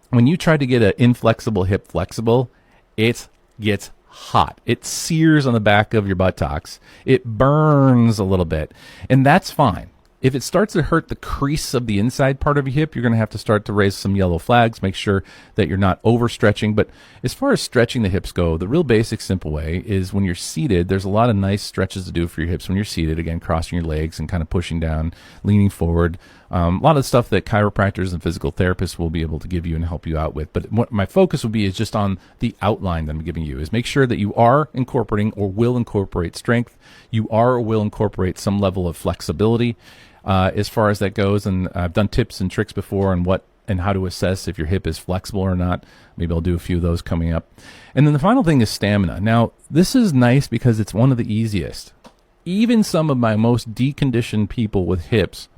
When you try to get an inflexible hip flexible, it gets hot. It sears on the back of your buttocks. It burns a little bit. And that's fine. If it starts to hurt the crease of the inside part of your hip, you're going to have to start to raise some yellow flags. Make sure that you're not overstretching. But as far as stretching the hips go, the real basic, simple way is when you're seated, there's a lot of nice stretches to do for your hips when you're seated. Again, crossing your legs and kind of pushing down, leaning forward. A lot of stuff that chiropractors and physical therapists will be able to give you and help you out with. But what my focus will be is just on the outline that I'm giving you, is make sure that you are incorporating or will incorporate strength. You are or will incorporate some level of flexibility. As far as that goes, and I've done tips and tricks before on what and how to assess if your hip is flexible or not. Maybe I'll do a few of those coming up. And then the final thing is stamina. Now, this is nice because it's one of the easiest. Even some of my most deconditioned people with hips,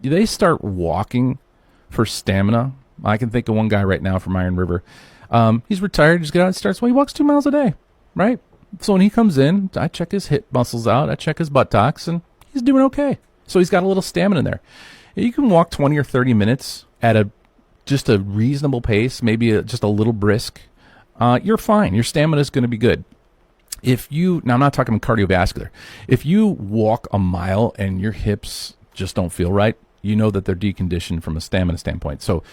they start walking for stamina. I can think of one guy right now from Iron River. He's retired, just get out and starts, well, he walks 2 miles a day, right? So when he comes in, I check his hip muscles out, I check his buttocks, and he's doing okay. So he's got a little stamina in there. You can walk 20 or 30 minutes at just a reasonable pace, maybe just a little brisk. You're fine. Your stamina is going to be good. Now I'm not talking cardiovascular. If you walk a mile and your hips just don't feel right, you know that they're deconditioned from a stamina standpoint. So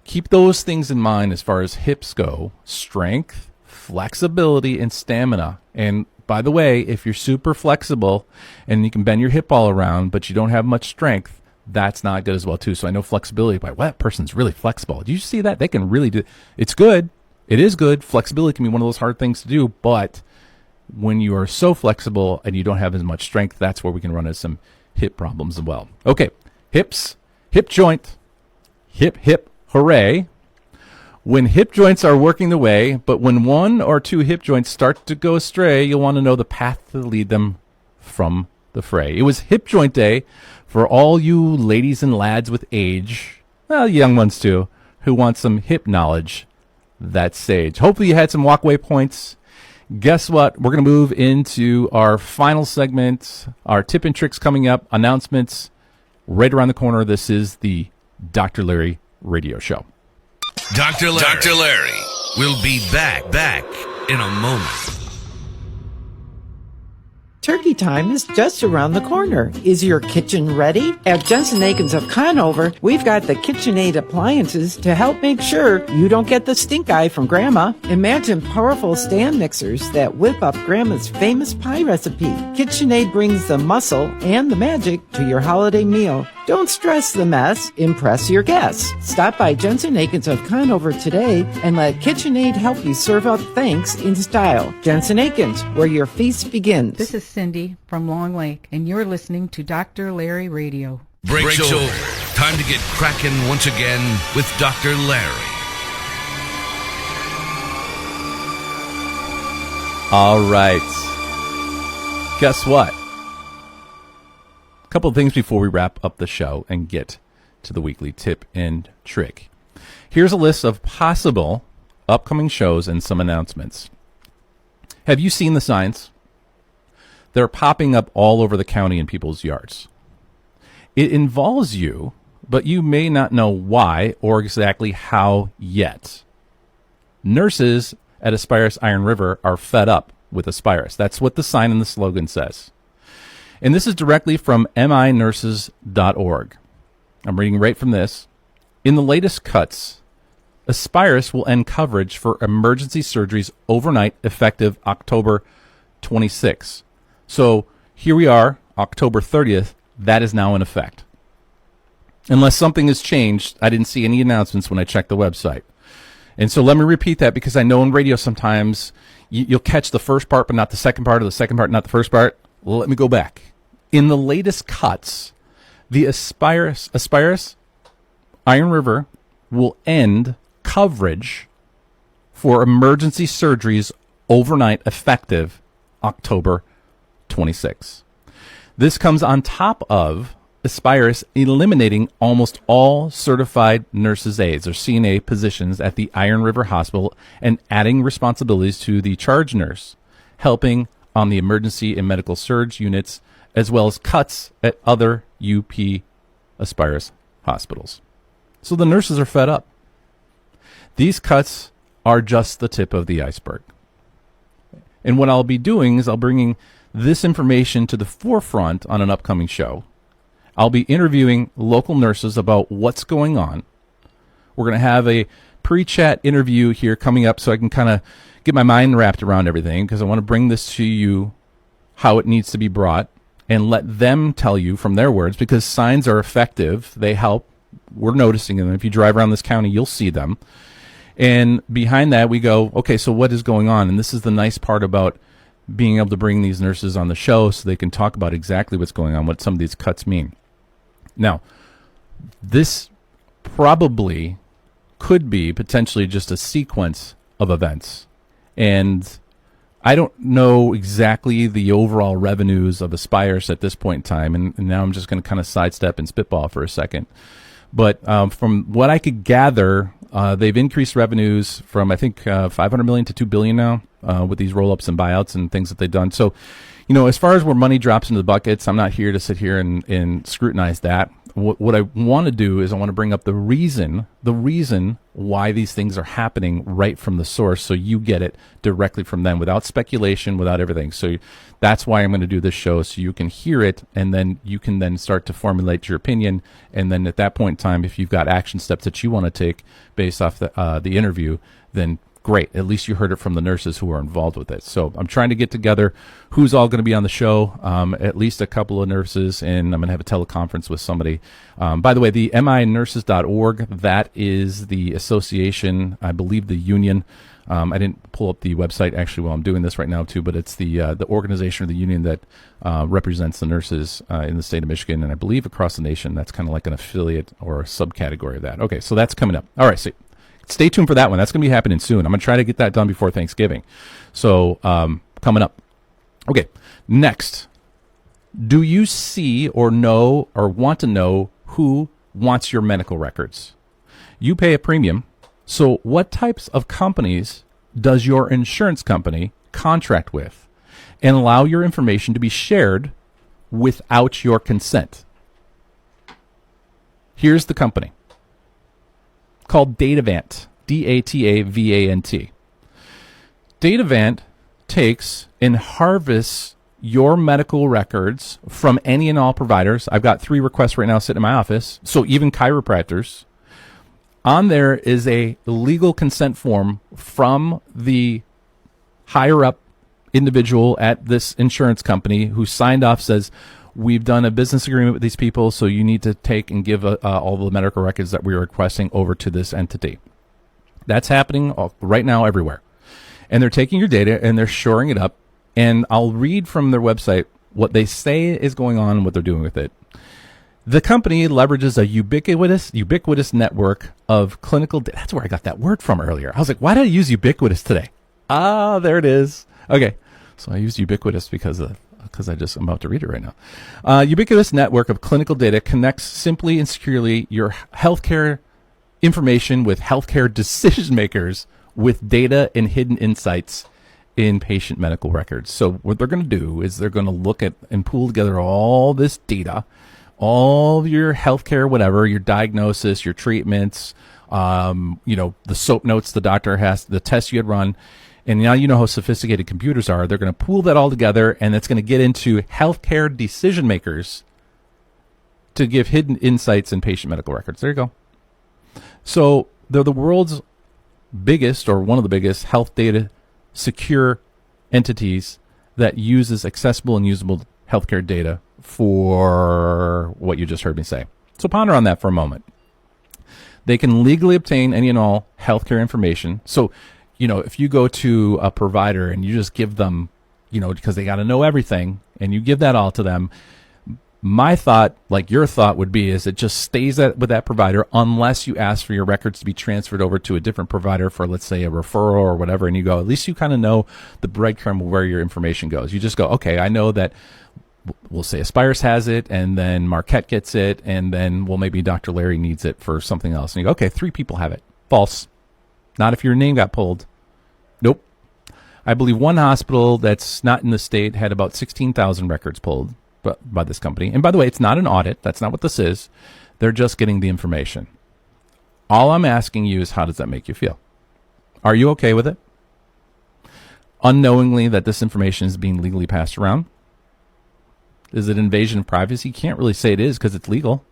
keep those things in mind as far as hips go: strength, flexibility, and stamina. And by the way, if you're super flexible and you can bend your hip all around, but you don't have much strength, that's not good as well too. So I know flexibility, but well, that person's really flexible. Do you see that? They can really do. It's good. It is good. Flexibility can be one of those hard things to do, but when you are so flexible and you don't have as much strength, that's where we can run into some hip problems as well. Okay, hips, hip joint, hip, hooray. When hip joints are working the way, but when one or two hip joints start to go astray, you'll want to know the path to lead them from the fray. It was hip joint day for all you ladies and lads with age, well, young ones too, who want some hip knowledge. That's sage. Hopefully you had some walkway points. Guess what? We're going to move into our final segment, our tip and tricks coming up, announcements right around the corner. This is the Dr. Larry Radio Show. Dr. Larry will be back in a moment. Turkey time is just around the corner. Is your kitchen ready? At Jensen Akins of Conover, we've got the KitchenAid appliances to help make sure you don't get the stink eye from Grandma. Imagine powerful stand mixers that whip up Grandma's famous pie recipe. KitchenAid brings the muscle and the magic to your holiday meal. Don't stress the mess, impress your guests. Stop by Jensen Akins of Conover today and let KitchenAid help you serve up thanks in style. Jensen Akins, where your feast begins. This is Cindy from Long Lake, and you're listening to Dr. Larry Radio. Breaks over. Time to get cracking once again with Dr. Larry. All right. Guess what? Couple of things before we wrap up the show and get to the weekly tip and trick. Here's a list of possible upcoming shows and some announcements. Have you seen the signs? They're popping up all over the county in people's yards. It involves you, but you may not know why or exactly how yet. Nurses at Aspirus Iron River are fed up with Aspirus. That's what the sign and the slogan says. And this is directly from minurses.org. I'm reading right from this. In the latest cuts, Aspirus will end coverage for emergency surgeries overnight, effective October 26. So here we are, October 30th. That is now in effect. Unless something has changed, I didn't see any announcements when I checked the website. And so let me repeat that, because I know in radio sometimes you'll catch the first part but not the second part, or the second part not the first part. Well, let me go back. In the latest cuts, the Aspirus Iron River will end coverage for emergency surgeries overnight, effective October 26. This comes on top of Aspirus eliminating almost all certified nurses' aides, or CNA, positions at the Iron River Hospital and adding responsibilities to the charge nurse, helping on the emergency and medical surge units, as well as cuts at other UP Aspirus hospitals. So the nurses are fed up. These cuts are just the tip of the iceberg. And what I'll be doing is I'll bringing this information to the forefront on an upcoming show. I'll be interviewing local nurses about what's going on. We're going to have a pre-chat interview here coming up so I can kind of get my mind wrapped around everything, because I want to bring this to you how it needs to be brought and let them tell you from their words, because signs are effective. They help. We're noticing them. If you drive around this county, you'll see them. And behind that, we go, okay, so what is going on? And this is the nice part about being able to bring these nurses on the show so they can talk about exactly what's going on, what some of these cuts mean. Now, this probably could be potentially just a sequence of events. And I don't know exactly the overall revenues of Aspires at this point in time, and now I'm just going to kind of sidestep and spitball for a second. But from what I could gather, they've increased revenues from, I think, $500 million to $2 billion now with these roll-ups and buyouts and things that they've done. So, as far as where money drops into the buckets, I'm not here to sit here and scrutinize that. What I want to do is I want to bring up the reason why these things are happening right from the source, so you get it directly from them without speculation, without everything. So that's why I'm going to do this show, so you can hear it, and then you can then start to formulate your opinion. And then at that point in time, if you've got action steps that you want to take based off the interview, then great. At least you heard it from the nurses who are involved with it. So I'm trying to get together who's all going to be on the show, at least a couple of nurses, and I'm going to have a teleconference with somebody. By the way, the minurses.org, that is the association, I believe the union. I didn't pull up the website actually while I'm doing this right now too, but it's the organization or the union that represents the nurses in the state of Michigan, and I believe across the nation. That's kind of like an affiliate or a subcategory of that. Okay, so that's coming up. All right, so stay tuned for that one. That's going to be happening soon. I'm going to try to get that done before Thanksgiving. So coming up. Okay, next. Do you see or know or want to know who wants your medical records? You pay a premium. So what types of companies does your insurance company contract with and allow your information to be shared without your consent? Here's the company, called Datavant, D-A-T-A-V-A-N-T. Datavant takes and harvests your medical records from any and all providers. I've got 3 requests right now sitting in my office, so even chiropractors. On there is a legal consent form from the higher-up individual at this insurance company who signed off, says, we've done a business agreement with these people, so you need to take and give all the medical records that we're requesting over to this entity. That's happening right now everywhere. And they're taking your data and they're shoring it up. And I'll read from their website what they say is going on and what they're doing with it. The company leverages a ubiquitous network of clinical data. That's where I got that word from earlier. I was like, why did I use ubiquitous today? Ah, there it is. Okay. So I used ubiquitous because I'm about to read it right now. Ubiquitous network of clinical data connects simply and securely your healthcare information with healthcare decision makers with data and hidden insights in patient medical records. So what they're going to do is they're going to look at and pull together all this data, all of your healthcare, whatever, your diagnosis, your treatments, the soap notes the doctor has, the tests you had run. And now you know how sophisticated computers are. They're going to pool that all together, and it's going to get into healthcare decision makers to give hidden insights in patient medical records. There you go. So they're the world's biggest, or one of the biggest, health data secure entities that uses accessible and usable healthcare data for what you just heard me say. So ponder on that for a moment. They can legally obtain any and all healthcare information. So, if you go to a provider and you just give them, because they got to know everything, and you give that all to them, my thought, like your thought would be, is it just stays with that provider unless you ask for your records to be transferred over to a different provider for, let's say, a referral or whatever, and you go, at least you kind of know the breadcrumb where your information goes. You just go, okay, I know that, we'll say Aspires has it, and then Marquette gets it, and then, maybe Dr. Larry needs it for something else. And you go, okay, 3 people have it. False. Not if your name got pulled. Nope. I believe one hospital that's not in the state had about 16,000 records pulled by this company. And by the way, it's not an audit. That's not what this is. They're just getting the information. All I'm asking you is, how does that make you feel? Are you okay with it? Unknowingly that this information is being legally passed around? Is it invasion of privacy? You can't really say it is because it's legal.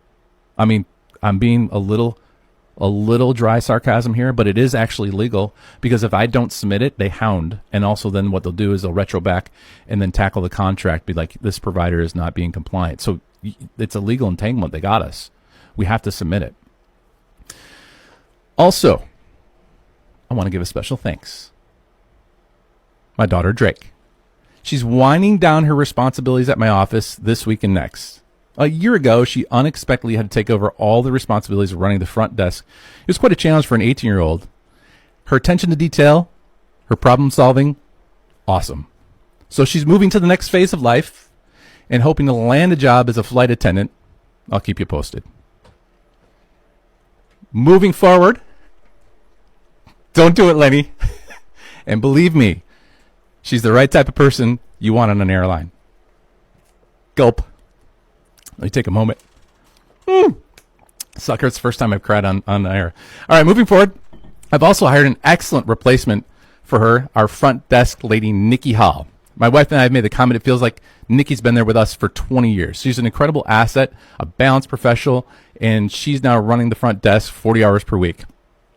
I mean, I'm being a little dry sarcasm here, but it is actually legal because if I don't submit it, they hound. And also then what they'll do is they'll retro back and then tackle the contract, be like, this provider is not being compliant. So it's a legal entanglement. They got us. We have to submit it. Also, I want to give a special thanks. My daughter, Drake. She's winding down her responsibilities at my office this week and next. A year ago, she unexpectedly had to take over all the responsibilities of running the front desk. It was quite a challenge for an 18-year-old. Her attention to detail, her problem solving, awesome. So she's moving to the next phase of life and hoping to land a job as a flight attendant. I'll keep you posted. Moving forward, don't do it, Lenny. And believe me, she's the right type of person you want on an airline. Gulp. Let me take a moment. Sucker, it's the first time I've cried on air. All right, moving forward, I've also hired an excellent replacement for her, our front desk lady, Nikki Hall. My wife and I have made the comment, it feels like Nikki's been there with us for 20 years. She's an incredible asset, a balanced professional, and she's now running the front desk 40 hours per week.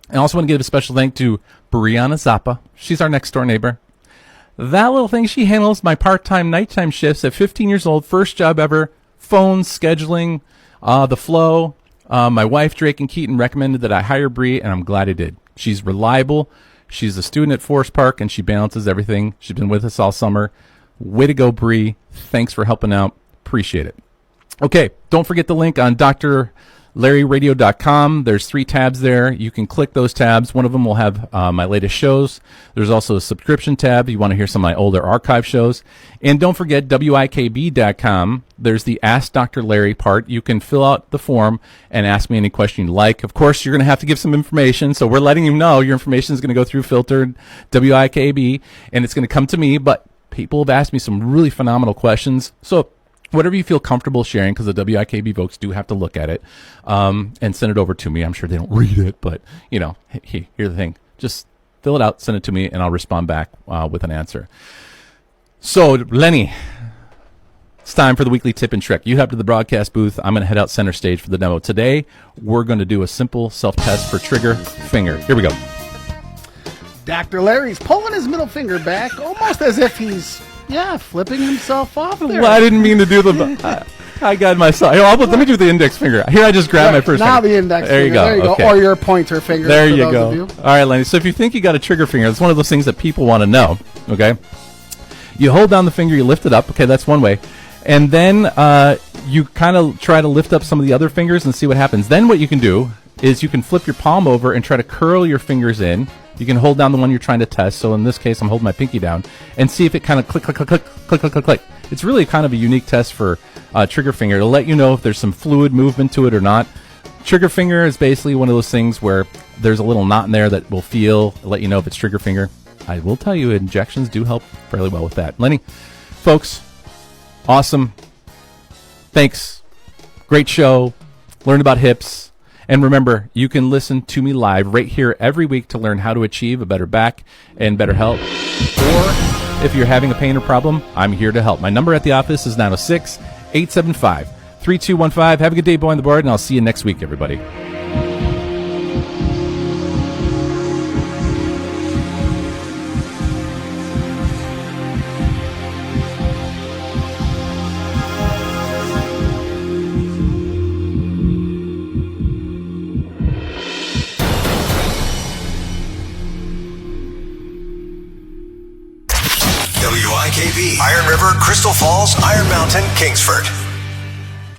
I also want to give a special thank to Brianna Zappa. She's our next door neighbor. That little thing, she handles my part-time, nighttime shifts at 15 years old, first job ever, phone scheduling, the flow. My wife, Drake and Keaton, recommended that I hire Bree, and I'm glad I did. She's reliable. She's a student at Forest Park, and she balances everything. She's been with us all summer. Way to go, Bree. Thanks for helping out. Appreciate it. Okay, don't forget the link on drlarryradio.com. There's 3 tabs there. You can click those tabs. One of them will have my latest shows. There's also a subscription tab. You want to hear some of my older archive shows. And don't forget wikb.com. There's the Ask Dr. Larry part. You can fill out the form and ask me any question you like. Of course, you're going to have to give some information. So we're letting you know your information is going to go through filtered WIKB, and it's going to come to me. But people have asked me some really phenomenal questions. So whatever you feel comfortable sharing, because the WIKB folks do have to look at it and send it over to me. I'm sure they don't read it, but, you know, hey, here's the thing. Just fill it out, send it to me, and I'll respond back with an answer. So, Lenny, it's time for the weekly tip and trick. You head to the broadcast booth. I'm going to head out center stage for the demo. Today, we're going to do a simple self-test for trigger finger. Here we go. Dr. Larry's pulling his middle finger back, almost as if he's, flipping himself off there. Well, I didn't mean to do the... I got myself... Let me do the index finger. Here, I just grabbed my first now finger. The index there finger. There you go. Okay. Or your pointer finger. There you go. All right, Lenny. So if you think you got a trigger finger, it's one of those things that people want to know, okay? You hold down the finger, you lift it up. Okay, that's one way. And then you kind of try to lift up some of the other fingers and see what happens. Then what you can do is you can flip your palm over and try to curl your fingers in. You can hold down the one you're trying to test. So in this case, I'm holding my pinky down and see if it kind of click, click, click, click, click, click, click, click. It's really kind of a unique test for trigger finger. It'll let you know if there's some fluid movement to it or not. Trigger finger is basically one of those things where there's a little knot in there that will let you know if it's trigger finger. I will tell you, injections do help fairly well with that. Lenny, folks, awesome. Thanks. Great show. Learned about hips. And remember, you can listen to me live right here every week to learn how to achieve a better back and better health. Or if you're having a pain or problem, I'm here to help. My number at the office is 906-875-3215. Have a good day, boy on the board, and I'll see you next week, everybody. WIKB, Iron River, Crystal Falls, Iron Mountain, Kingsford.